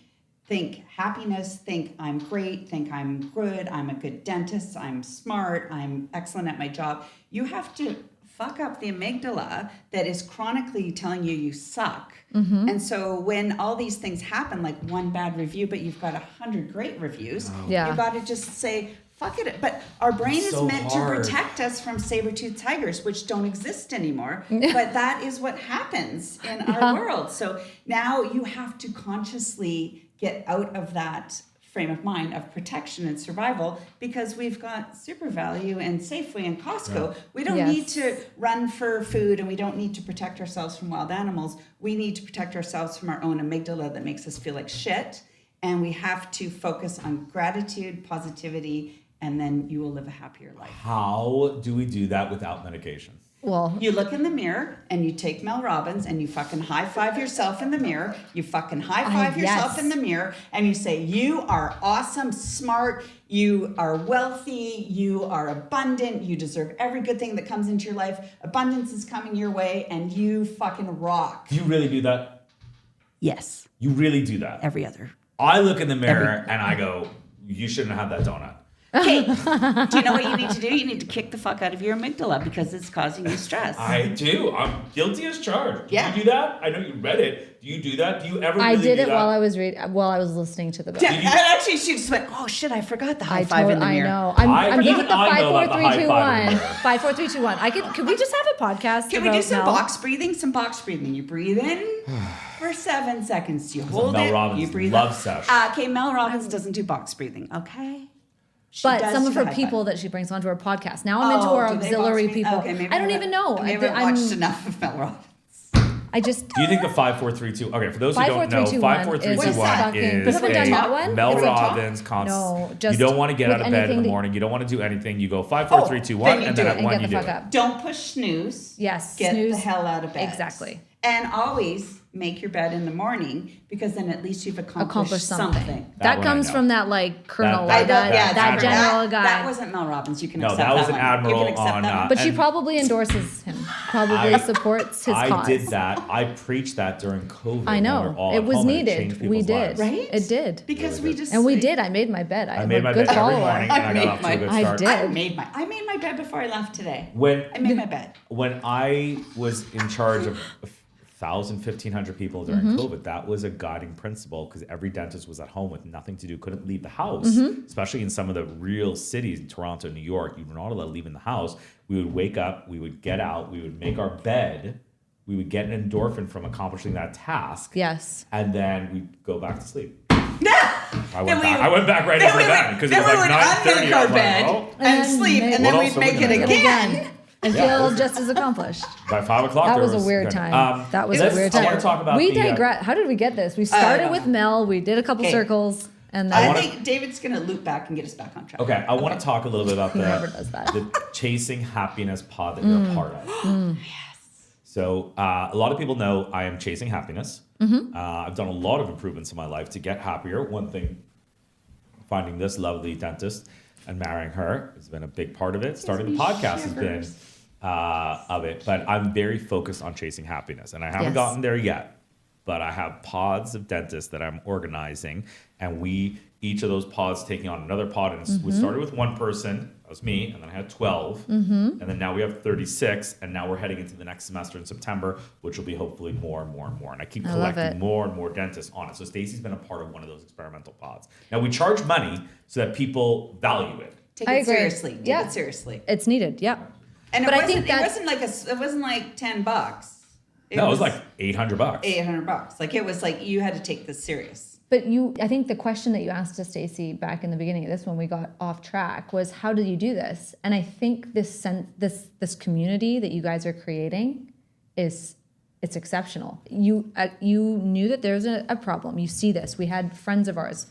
Speaker 2: think happiness, think I'm great, think I'm good, I'm a good dentist, I'm smart, I'm excellent at my job. You have to fuck up the amygdala that is chronically telling you suck. And so when all these things happen, like one bad review, but you've got 100 great reviews,
Speaker 3: Yeah.
Speaker 2: you got to just say, fuck it. But our brain
Speaker 1: It's
Speaker 2: is
Speaker 1: so
Speaker 2: meant
Speaker 1: hard.
Speaker 2: to protect us from saber-toothed tigers, which don't exist anymore. But that is what happens in our world. So now you have to consciously get out of that frame of mind of protection and survival, because we've got Super Value and Safeway and Costco. We don't
Speaker 3: Yes.
Speaker 2: need to run for food, and we don't need to protect ourselves from wild animals. We need to protect ourselves from our own amygdala that makes us feel like shit. And we have to focus on gratitude, positivity, and then you will live a happier life.
Speaker 1: How do we do that without medication?
Speaker 3: Well,
Speaker 2: You look in the mirror and you take Mel Robbins and you fucking high five yourself in the mirror. You fucking high five yourself
Speaker 3: yes.
Speaker 2: in the mirror and you say, you are awesome, smart, you are wealthy, you are abundant, you deserve every good thing that comes into your life. Abundance is coming your way and you fucking rock.
Speaker 1: Do you really do that?
Speaker 2: Yes.
Speaker 1: You really do that?
Speaker 2: Every other.
Speaker 1: I look in the mirror and I go, you shouldn't have that donut.
Speaker 2: Okay, do you know what you need to do? You need to kick the fuck out of your amygdala because it's causing you stress.
Speaker 1: I do. I'm guilty as charged. Do
Speaker 2: Yeah.
Speaker 1: you do that? I know you read it. Do you do that? Do you ever really
Speaker 3: I did
Speaker 1: do
Speaker 3: it
Speaker 1: that?
Speaker 3: while I was listening to the book.
Speaker 2: Yeah, and actually, she just went, "Oh shit, I forgot the high five in the mirror."
Speaker 3: I know. I'm good with the
Speaker 1: I know
Speaker 3: 5, 4,
Speaker 1: about the
Speaker 3: 3,
Speaker 1: high
Speaker 3: 2,
Speaker 1: five in
Speaker 3: 1.
Speaker 1: the mirror.
Speaker 3: 5, 4, 3, 2, 1. Could we just have a podcast?
Speaker 2: Can we do
Speaker 3: about
Speaker 2: some
Speaker 3: Mel?
Speaker 2: box breathing? Some box breathing. You breathe in for 7 seconds. You hold
Speaker 1: Mel
Speaker 2: it.
Speaker 1: Robbins
Speaker 2: You breathe
Speaker 1: love
Speaker 2: out.
Speaker 1: session.
Speaker 2: Okay, Mel Robbins doesn't do box breathing. Okay. She
Speaker 3: But
Speaker 2: does
Speaker 3: some of
Speaker 2: do
Speaker 3: her
Speaker 2: high
Speaker 3: people
Speaker 2: five.
Speaker 3: that she brings onto her podcast. Now I'm into her
Speaker 2: do they box
Speaker 3: auxiliary
Speaker 2: breathe?
Speaker 3: people.
Speaker 2: Okay, maybe
Speaker 3: I don't even know.
Speaker 2: Maybe I've watched enough of Mel Robbins.
Speaker 3: I just
Speaker 1: Do you think the 5, 4, 3, 2? Okay, for those who
Speaker 3: 5,
Speaker 1: don't
Speaker 3: 4, 3,
Speaker 1: know,
Speaker 3: 2,
Speaker 1: 5, 4,
Speaker 3: 1
Speaker 1: 3, 2,
Speaker 3: is
Speaker 1: 1
Speaker 3: fucking-
Speaker 1: is
Speaker 3: We haven't done that one?
Speaker 1: Mel
Speaker 2: Is it talk?
Speaker 1: Robbins
Speaker 3: No,
Speaker 1: you
Speaker 3: just
Speaker 1: don't want to get
Speaker 3: with
Speaker 1: out of bed in
Speaker 3: anything
Speaker 1: the
Speaker 3: that-
Speaker 1: morning. You don't want to do anything. You go 5, 4, 3, 2, 1,
Speaker 2: then you
Speaker 1: and
Speaker 2: do
Speaker 1: then
Speaker 2: it
Speaker 1: at
Speaker 2: and
Speaker 1: 1
Speaker 3: get
Speaker 1: you
Speaker 3: the
Speaker 1: do
Speaker 3: fuck
Speaker 1: it.
Speaker 3: up.
Speaker 2: Don't push snooze.
Speaker 3: Yes,
Speaker 2: Get
Speaker 3: snooze.
Speaker 2: the hell out of bed.
Speaker 3: Exactly.
Speaker 2: And always make your bed in the morning because then at least you've accomplished something.
Speaker 1: That
Speaker 3: That
Speaker 1: one I
Speaker 3: comes
Speaker 1: know.
Speaker 3: from that like colonel,
Speaker 1: That-
Speaker 3: that
Speaker 1: that
Speaker 3: general guy.
Speaker 2: That wasn't Mel Robbins. You can
Speaker 1: No,
Speaker 2: accept
Speaker 1: that was an
Speaker 2: one.
Speaker 1: admiral
Speaker 2: You can accept
Speaker 1: on,
Speaker 2: that one.
Speaker 3: But she
Speaker 1: and-
Speaker 3: probably endorses him. Probably supports his
Speaker 1: I
Speaker 3: cause.
Speaker 1: did that. I preached that during COVID.
Speaker 3: I
Speaker 1: when we
Speaker 3: know.
Speaker 1: were all
Speaker 3: It
Speaker 1: at
Speaker 3: was
Speaker 1: home, and it
Speaker 3: needed.
Speaker 1: changed
Speaker 3: We
Speaker 1: people's
Speaker 3: did.
Speaker 1: lives.
Speaker 2: Right?
Speaker 3: It did.
Speaker 2: Because
Speaker 1: Really
Speaker 2: we
Speaker 1: good.
Speaker 2: just
Speaker 3: And we
Speaker 2: like-
Speaker 3: did. I made my bed.
Speaker 1: I
Speaker 3: I'm
Speaker 1: made
Speaker 3: a
Speaker 1: my
Speaker 3: good
Speaker 1: bed every
Speaker 3: follower.
Speaker 1: morning, and I got off to a good
Speaker 3: I
Speaker 1: start.
Speaker 3: did.
Speaker 2: I made my bed before I left today.
Speaker 1: When
Speaker 2: I made my bed.
Speaker 1: when I was in charge of 1,000, 1,500 people during
Speaker 3: Mm-hmm.
Speaker 1: COVID, that was a guiding principle because every dentist was at home with nothing to do, couldn't leave the house,
Speaker 3: Mm-hmm.
Speaker 1: especially in some of the real cities, in Toronto, New York, you were not allowed to leave in the house. We would wake up, we would get out, we would make our bed, we would get an endorphin from accomplishing that task,
Speaker 3: Yes.
Speaker 1: and then we'd go back to sleep. I
Speaker 2: Then
Speaker 1: went back right into bed because it was like 9:30.
Speaker 2: unmake
Speaker 1: I
Speaker 2: our
Speaker 1: was like,
Speaker 2: bed
Speaker 1: oh,
Speaker 2: and
Speaker 3: then
Speaker 2: sleep,
Speaker 3: make-
Speaker 2: and then
Speaker 1: What
Speaker 2: we'd
Speaker 1: else are
Speaker 2: make
Speaker 1: we
Speaker 2: it
Speaker 1: gonna do?
Speaker 2: again.
Speaker 3: And
Speaker 1: Yeah,
Speaker 3: feel
Speaker 1: it was-
Speaker 3: just as accomplished.
Speaker 1: by 5 o'clock.
Speaker 3: That
Speaker 1: there
Speaker 3: was a weird
Speaker 1: good.
Speaker 3: time. That was a
Speaker 1: let's-
Speaker 3: weird
Speaker 1: I
Speaker 3: time.
Speaker 1: want to talk about
Speaker 3: we
Speaker 1: the,
Speaker 3: digress. How did we get this? We started
Speaker 2: don't
Speaker 3: with
Speaker 2: know.
Speaker 3: Mel. We did a couple
Speaker 2: Okay.
Speaker 3: circles, and
Speaker 2: I
Speaker 3: then
Speaker 1: wanna-
Speaker 2: think David's going to loop back and get us back on track.
Speaker 1: Okay, I want to talk a little bit about
Speaker 3: never does that.
Speaker 1: the Chasing Happiness pod that you're a part of. So a lot of people know I am chasing happiness. I've done a lot of improvements in my life to get happier. One thing, finding this lovely dentist and marrying her has been a big part of it. Starting the
Speaker 2: me
Speaker 1: podcast has been
Speaker 2: shivers.
Speaker 1: of it, but I'm very focused on chasing happiness, and I haven't
Speaker 3: Yes.
Speaker 1: gotten there yet. But I have pods of dentists that I'm organizing, and each of those pods taking on another pod. And we started with one person, that was me, and then I had 12, and then now we have 36, and now we're heading into the next semester in September, which will be hopefully more and more and more. And I keep
Speaker 3: I love
Speaker 1: collecting
Speaker 3: it.
Speaker 1: more and more dentists on it. So Stacie's been a part of one of those experimental pods. Now we charge money so that people value it.
Speaker 2: Take
Speaker 3: I
Speaker 2: it
Speaker 3: agree.
Speaker 2: seriously. Take
Speaker 3: Yeah.
Speaker 2: it seriously.
Speaker 3: it's needed. Yeah.
Speaker 2: And
Speaker 3: But
Speaker 2: it
Speaker 3: I
Speaker 2: wasn't,
Speaker 3: think that-
Speaker 2: it wasn't like $10.
Speaker 1: It was like $800.
Speaker 2: $800. Like it was like you had to take this serious.
Speaker 3: But I think the question that you asked to Stacie back in the beginning of this when we got off track was, how do you do this? And I think this community that you guys are creating it's exceptional. You knew that there's a problem. You see this. We had friends of ours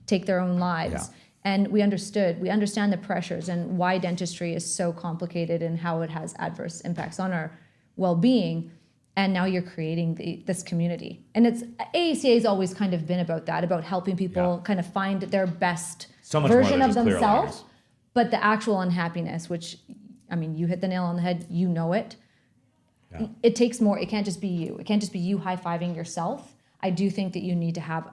Speaker 3: take their own lives.
Speaker 1: Yeah.
Speaker 3: And we understand the pressures and why dentistry is so complicated and how it has adverse impacts on our well-being. And now you're creating this community. And AACA has always kind of been about that, about helping people kind of find their best
Speaker 1: So much more
Speaker 3: version
Speaker 1: than
Speaker 3: of
Speaker 1: just clear
Speaker 3: themselves.
Speaker 1: aligners.
Speaker 3: But the actual unhappiness, which, I mean, you hit the nail on the head, you know it.
Speaker 1: Yeah.
Speaker 3: It takes more. It can't just be you. It can't just be you high-fiving yourself. I do think that you need to have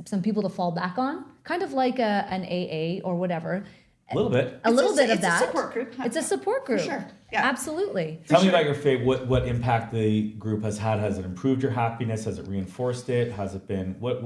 Speaker 3: some people to fall back on, kind of like an AA or whatever.
Speaker 1: A little bit.
Speaker 3: A little bit of
Speaker 2: it's
Speaker 3: that.
Speaker 2: a support group.
Speaker 3: It's a support group.
Speaker 2: sure. Yeah.
Speaker 3: Absolutely.
Speaker 1: Tell me about your favorite. What impact the group has had? Has it improved your happiness? Has it reinforced it? Has it been what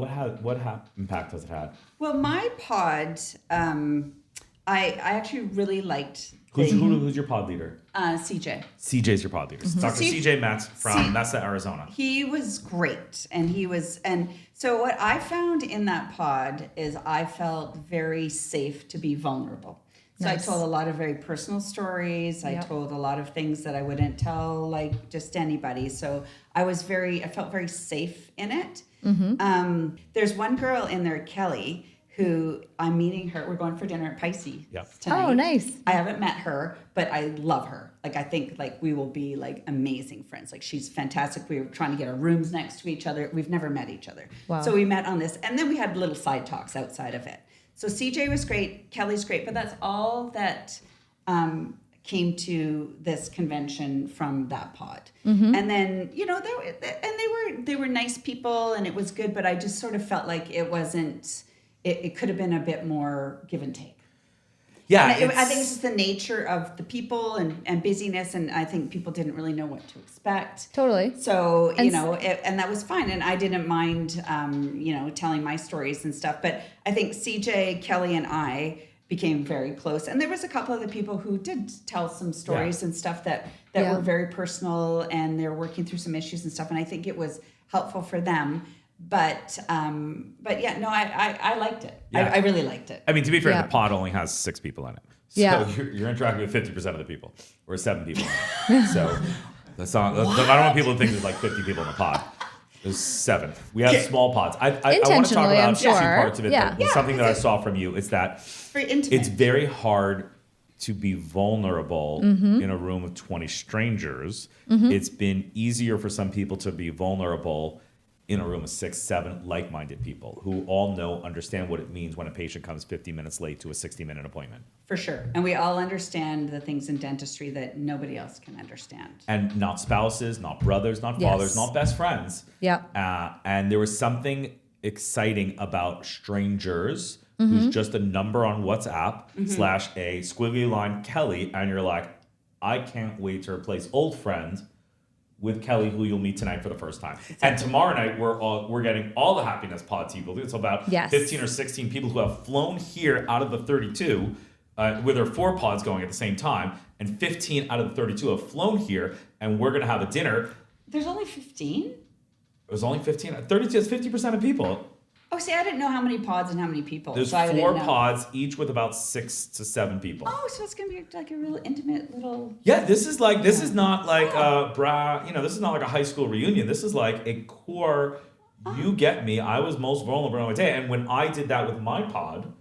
Speaker 1: impact has it had?
Speaker 2: Well, my pod, I actually really liked
Speaker 1: Who's your pod leader?
Speaker 2: CJ.
Speaker 1: CJ's your pod leader. Dr.
Speaker 2: C-
Speaker 1: CJ Metz from Mesa, Arizona.
Speaker 2: He was great, and so what I found in that pod is I felt very safe to be vulnerable. So
Speaker 3: Nice.
Speaker 2: I told a lot of very personal stories. I
Speaker 3: Yep.
Speaker 2: told a lot of things that I wouldn't tell like just anybody. So I felt very safe in it. There's one girl in there, Kelly, who I'm meeting her. We're going for dinner at Pisces
Speaker 1: Yep.
Speaker 2: tonight.
Speaker 3: Oh, nice.
Speaker 2: I haven't met her, but I love her. Like, I think like we will be like amazing friends. Like, she's fantastic. We were trying to get our rooms next to each other. We've never met each other.
Speaker 3: Wow.
Speaker 2: So we met on this, and then we had little side talks outside of it. So CJ was great. Kelly's great, but that's all that came to this convention from that pod. And then, you know, they were nice people, and it was good, but I just sort of felt like it wasn't, it could have been a bit more give and take.
Speaker 1: Yeah,
Speaker 2: And I think it's just the nature of the people and busyness, and I think people didn't really know what to expect.
Speaker 3: Totally.
Speaker 2: So,
Speaker 3: And
Speaker 2: you know, and that was fine. And I didn't mind, you know, telling my stories and stuff. But I think CJ, Kelly, and I became very close. And there was a couple of the people who did tell some stories and stuff that
Speaker 3: Yeah.
Speaker 2: were very personal, and they're working through some issues and stuff. And I think it was helpful for them. But yeah, no, I liked it.
Speaker 1: Yeah.
Speaker 2: I really liked it.
Speaker 1: I mean, to be fair,
Speaker 3: Yeah.
Speaker 1: the pod only has 6 people in it. So
Speaker 3: Yeah.
Speaker 1: you're interacting with 50% of the people, or 7 people in it. So that's not, I don't want people to think there's like 50 people in the pod. There's 7. We have small pods. I want to talk
Speaker 3: Intentionally, I'm
Speaker 1: about 2
Speaker 3: sure.
Speaker 1: parts of it.
Speaker 3: Yeah.
Speaker 1: There's something that I saw from you. It's that
Speaker 2: Very intimate.
Speaker 1: it's very hard to be vulnerable in a room of 20 strangers. It's been easier for some people to be vulnerable in a room of 6, 7 like-minded people who all understand what it means when a patient comes 50 minutes late to a 60-minute appointment.
Speaker 2: For sure. And we all understand the things in dentistry that nobody else can understand.
Speaker 1: And not spouses, not brothers, not fathers,
Speaker 3: Yes.
Speaker 1: not best friends.
Speaker 3: Yeah.
Speaker 1: And there was something exciting about strangers who's just a number on WhatsApp / a squiggly line Kelly, and you're like, I can't wait to replace old friend with Kelly, who you'll meet tonight for the first time. And tomorrow night, we're getting all the Happiness Pod people. It's about
Speaker 3: Yes.
Speaker 1: 15 or 16 people who have flown here out of the 32, with their 4 pods going at the same time, and 15 out of the 32 have flown here, and we're going to have a dinner.
Speaker 2: There's only 15?
Speaker 1: It was only 15. 32 is 50% of people.
Speaker 2: Oh, see, I didn't know how many pods and how many people.
Speaker 1: There's
Speaker 2: so I
Speaker 1: 4
Speaker 2: didn't know.
Speaker 1: pods, each with about 6 to 7 people.
Speaker 2: Oh, so it's going to be like a real intimate little...
Speaker 1: Yeah, this is not like this is not like a high school reunion. This is like a core, you get me, I was most vulnerable on my day. And when I did that with my pod,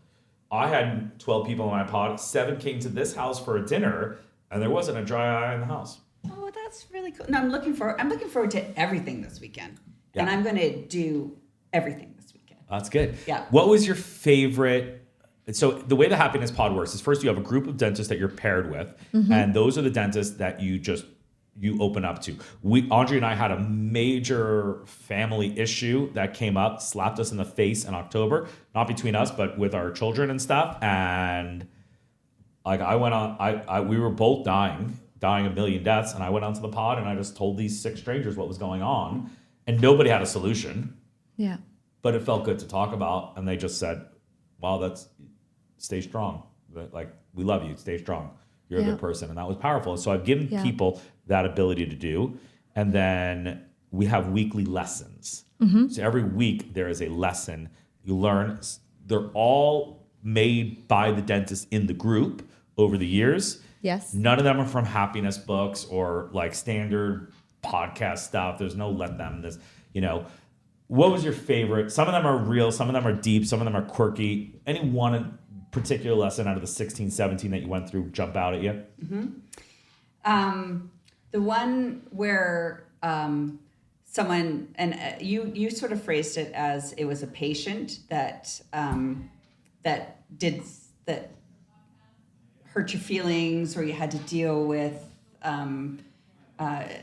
Speaker 1: I had 12 people in my pod, 7 came to this house for a dinner, and there wasn't a dry eye in the house.
Speaker 2: Oh, that's really cool. No, I'm looking forward to everything this weekend.
Speaker 1: Yeah.
Speaker 2: And I'm going to do everything this weekend.
Speaker 1: That's good.
Speaker 2: Yeah.
Speaker 1: What was your favorite? So the way the Happiness Pod works is first you have a group of dentists that you're paired with, and those are the dentists that you open up to. Andrea and I had a major family issue that came up, slapped us in the face in October, not between us, but with our children and stuff. And like we were both dying a million deaths, and I went onto the pod and I just told these 6 strangers what was going on, and nobody had a solution.
Speaker 3: Yeah.
Speaker 1: But it felt good to talk about, and they just said, "Well, stay strong. Like, we love you. Stay strong. You're a
Speaker 3: Yeah.
Speaker 1: good person," and that was powerful. And so I've given
Speaker 3: Yeah.
Speaker 1: people that ability to do, and then we have weekly lessons. So every week there is a lesson you learn. They're all made by the dentist in the group over the years.
Speaker 3: Yes.
Speaker 1: None of them are from Happiness books or like standard podcast stuff. There's no let them this, What was your favorite? Some of them are real, some of them are deep, some of them are quirky. Any one particular lesson out of the 16, 17 that you went through jump out at you?
Speaker 2: The one where someone, and you sort of phrased it as it was a patient that hurt your feelings, or you had to deal with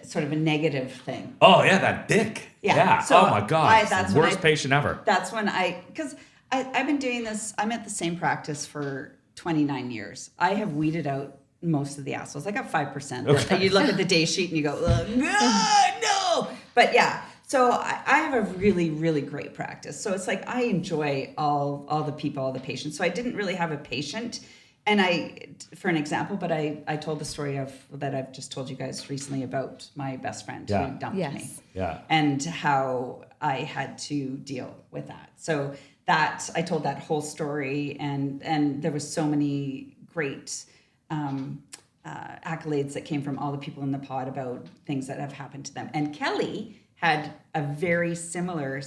Speaker 2: sort of a negative thing.
Speaker 1: Oh, yeah, that dick.
Speaker 2: Yeah. So
Speaker 1: oh, my God.
Speaker 2: that's
Speaker 1: the
Speaker 2: when
Speaker 1: worst patient ever.
Speaker 2: That's when because I've been doing this, I'm at the same practice for 29 years. I have weeded out most of the assholes. I got 5%.
Speaker 1: Okay.
Speaker 2: You look at the day sheet and you go, no. But yeah, so I have a really, really great practice. So it's like I enjoy all the people, all the patients. So I didn't really have a patient. And for an example, but I told the story that I've just told you guys recently about my best friend
Speaker 1: Yeah.
Speaker 2: who dumped
Speaker 3: Yes.
Speaker 2: me.
Speaker 1: Yeah.
Speaker 2: And how I had to deal with that. So that I told that whole story, and there was so many great accolades that came from all the people in the pod about things that have happened to them. And Kelly had a very similar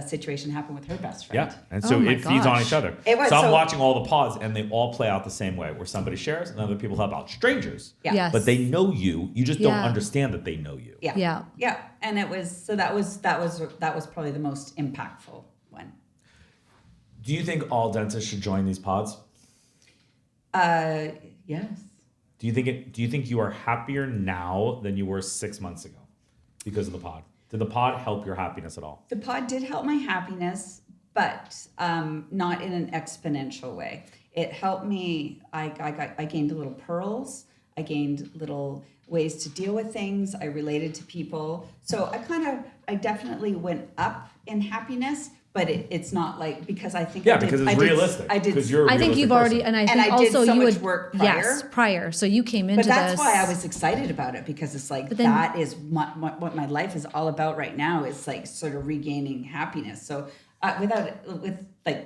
Speaker 2: situation happen with her best friend.
Speaker 1: Yeah, and so
Speaker 3: Oh my
Speaker 1: it feeds on
Speaker 3: gosh.
Speaker 1: each other.
Speaker 2: It was,
Speaker 1: so I'm
Speaker 2: so-
Speaker 1: watching all the pods, and they all play out the same way, where somebody shares, and other people help out. Strangers,
Speaker 2: Yeah.
Speaker 3: Yes.
Speaker 1: but they know you. You just don't
Speaker 3: Yeah.
Speaker 1: understand that they know you.
Speaker 2: Yeah.
Speaker 3: Yeah.
Speaker 2: Yeah. And it was, so that was probably the most impactful one.
Speaker 1: Do you think all dentists should join these pods?
Speaker 2: Yes.
Speaker 1: Do you think you are happier now than you were 6 months ago because of the pod? Did the pod help your happiness at all?
Speaker 2: The pod did help my happiness, but not in an exponential way. It helped me. I gained little pearls. I gained little ways to deal with things. I related to people. So I definitely went up in happiness, but it's not like, because I think
Speaker 1: Because it's realistic. Because you're a
Speaker 3: I think
Speaker 1: realistic
Speaker 3: you've already,
Speaker 1: person.
Speaker 3: and I
Speaker 2: And
Speaker 3: think
Speaker 2: I did
Speaker 3: also
Speaker 2: so
Speaker 3: you
Speaker 2: much
Speaker 3: would
Speaker 2: work
Speaker 3: Yes, prior. So you came into
Speaker 2: But that's
Speaker 3: this.
Speaker 2: why I was excited about it, because it's like,
Speaker 3: But then-
Speaker 2: that is what my life is all about right now, is like sort of regaining happiness. So with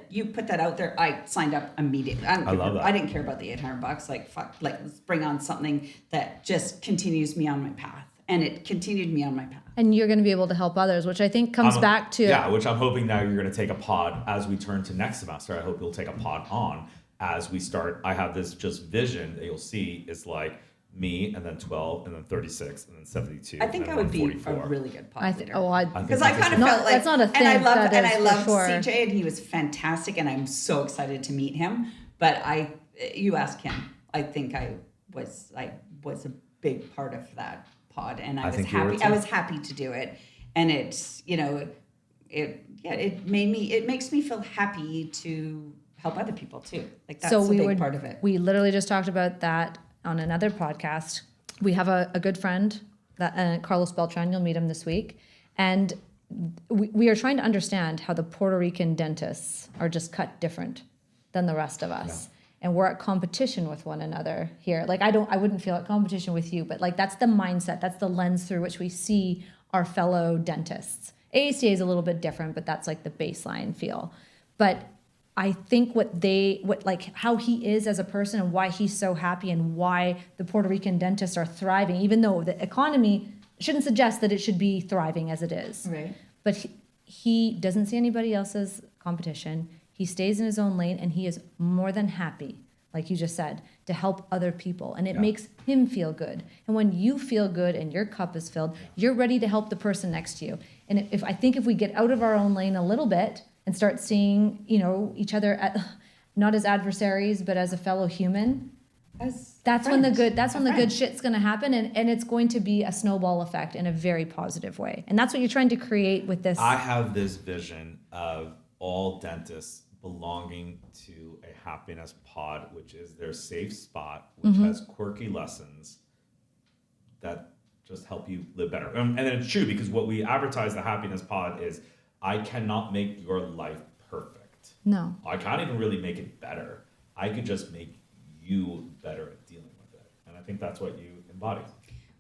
Speaker 2: you put that out there, I signed up immediately. I
Speaker 1: love that.
Speaker 2: I didn't care about the $800. Like, fuck, like, let's bring on something that just continues me on my path. And it continued me on my path.
Speaker 3: And you're going to be able to help others, which I think comes back to
Speaker 1: which I'm hoping now you're going to take a pod as we turn to next semester. I hope you'll take a pod on as we start. I have this just vision that you'll see is like me, and then 12, and then 36, and then 72.
Speaker 2: I think
Speaker 1: and
Speaker 2: I
Speaker 1: then
Speaker 2: would be a
Speaker 1: 144.
Speaker 2: really good pod
Speaker 3: I
Speaker 2: leader.
Speaker 3: think.
Speaker 2: Because I kind of
Speaker 3: Not-
Speaker 2: felt like
Speaker 3: that's not a thing,
Speaker 2: and I
Speaker 3: that is for
Speaker 2: loved
Speaker 3: sure.
Speaker 2: CJ, and he was fantastic, and I'm so excited to meet him. But you ask him, I think I was a big part of that pod, and I was
Speaker 1: think you were
Speaker 2: happy.
Speaker 1: too.
Speaker 2: I was happy to do it, and it's it makes me feel happy to help other people too. Like, that's a big part of it.
Speaker 3: We literally just talked about that on another podcast. We have a good friend, that Carlos Beltran. You'll meet him this week, and we are trying to understand how the Puerto Rican dentists are just cut different than the rest of us. And we're at competition with one another here. Like, I wouldn't feel at competition with you, but like, that's the mindset, that's the lens through which we see our fellow dentists. AACA is a little bit different, but that's like the baseline feel. But I think how he is as a person, and why he's so happy, and why the Puerto Rican dentists are thriving, even though the economy shouldn't suggest that it should be thriving as it is.
Speaker 2: Right.
Speaker 3: But he doesn't see anybody else's competition. He stays in his own lane, and he is more than happy, like you just said, to help other people. And it makes him feel good. And when you feel good and your cup is filled, you're ready to help the person next to you. And if we get out of our own lane a little bit and start seeing, each other not as adversaries, but as a fellow human, that's when the good shit's going to happen, and it's going to be a snowball effect in a very positive way. And that's what you're trying to create with this.
Speaker 1: I have this vision of all dentists belonging to a happiness pod, which is their safe spot, which has quirky lessons that just help you live better. And then it's true, because what we advertise the happiness pod is, I cannot make your life perfect.
Speaker 3: No.
Speaker 1: I can't even really make it better. I could just make you better at dealing with it. And I think that's what you embody.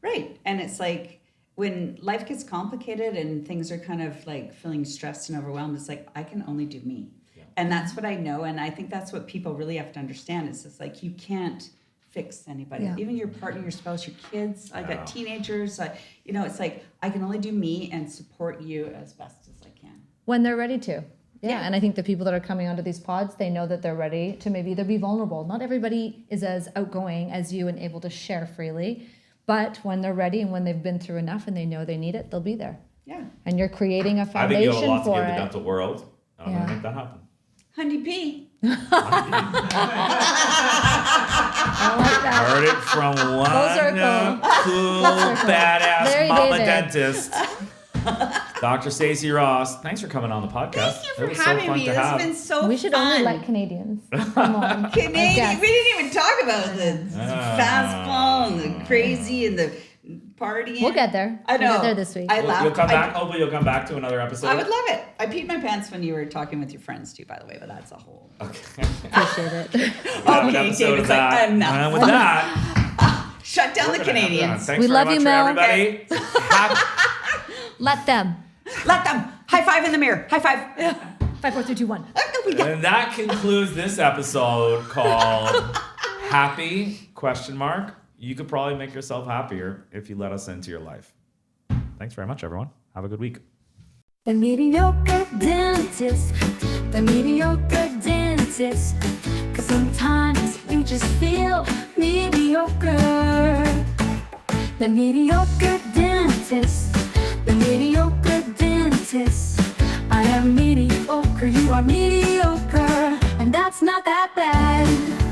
Speaker 2: Right. And it's like, when life gets complicated and things are kind of like feeling stressed and overwhelmed, it's like, I can only do me. Yeah. And that's what I know. And I think that's what people really have to understand. It's just like, you can't fix anybody.
Speaker 3: Yeah.
Speaker 2: Even your partner, your spouse, your kids. I got teenagers. It's like, I can only do me and support you as best as I can.
Speaker 3: When they're ready to.
Speaker 2: Yeah.
Speaker 3: And I think the people that are coming onto these pods, they know that they're ready to maybe either be vulnerable. Not everybody is as outgoing as you and able to share freely. But when they're ready, and when they've been through enough and they know they need it, they'll be there.
Speaker 2: Yeah.
Speaker 3: And you're creating a
Speaker 1: I think
Speaker 3: foundation
Speaker 1: you have a lot to
Speaker 3: for
Speaker 1: give the
Speaker 3: it.
Speaker 1: dental world. I'm going to make that happen.
Speaker 2: Honey P.
Speaker 3: I like that.
Speaker 1: Heard it from one
Speaker 3: circle.
Speaker 1: cool,
Speaker 3: circle.
Speaker 1: badass
Speaker 3: Very
Speaker 1: mama
Speaker 3: David.
Speaker 1: dentist. Dr. Stacie Ross, thanks for coming on the podcast.
Speaker 2: Thank you for
Speaker 1: It was
Speaker 2: having
Speaker 1: so fun
Speaker 2: me.
Speaker 1: to
Speaker 2: This
Speaker 1: have.
Speaker 2: has been so
Speaker 3: We should
Speaker 2: fun.
Speaker 3: only let Canadians come on.
Speaker 2: Canadian.
Speaker 3: Yes.
Speaker 2: We didn't even talk about the fastball and the crazy and the partying.
Speaker 3: We'll get there.
Speaker 2: I know.
Speaker 3: We'll get there this week.
Speaker 2: I laughed.
Speaker 1: You'll come back. Hopefully, you'll come back to another episode.
Speaker 2: I would love it. I peed my pants when you were talking with your friends too, by the way, but that's a whole.
Speaker 1: Okay.
Speaker 3: Appreciate it.
Speaker 1: We'll have an
Speaker 2: Okay,
Speaker 1: episode
Speaker 2: David's
Speaker 1: of that.
Speaker 2: like, enough.
Speaker 1: And with that,
Speaker 2: Shut down the
Speaker 1: we're gonna have
Speaker 2: Canadians.
Speaker 1: Thanks
Speaker 3: We
Speaker 1: very
Speaker 3: love
Speaker 1: much
Speaker 3: you,
Speaker 1: for
Speaker 3: Mel.
Speaker 1: everybody.
Speaker 3: Let them.
Speaker 2: Let them. High five in the mirror. High five.
Speaker 3: 5, 4, 3, 2, 1.
Speaker 1: And that concludes this episode called Happy ? You could probably make yourself happier if you let us into your life. Thanks very much, everyone. Have a good week.
Speaker 4: The mediocre dentist, the mediocre dentist. 'Cause sometimes you just feel mediocre. The mediocre dentist, the mediocre dentist. I am mediocre, you are mediocre, and that's not that bad.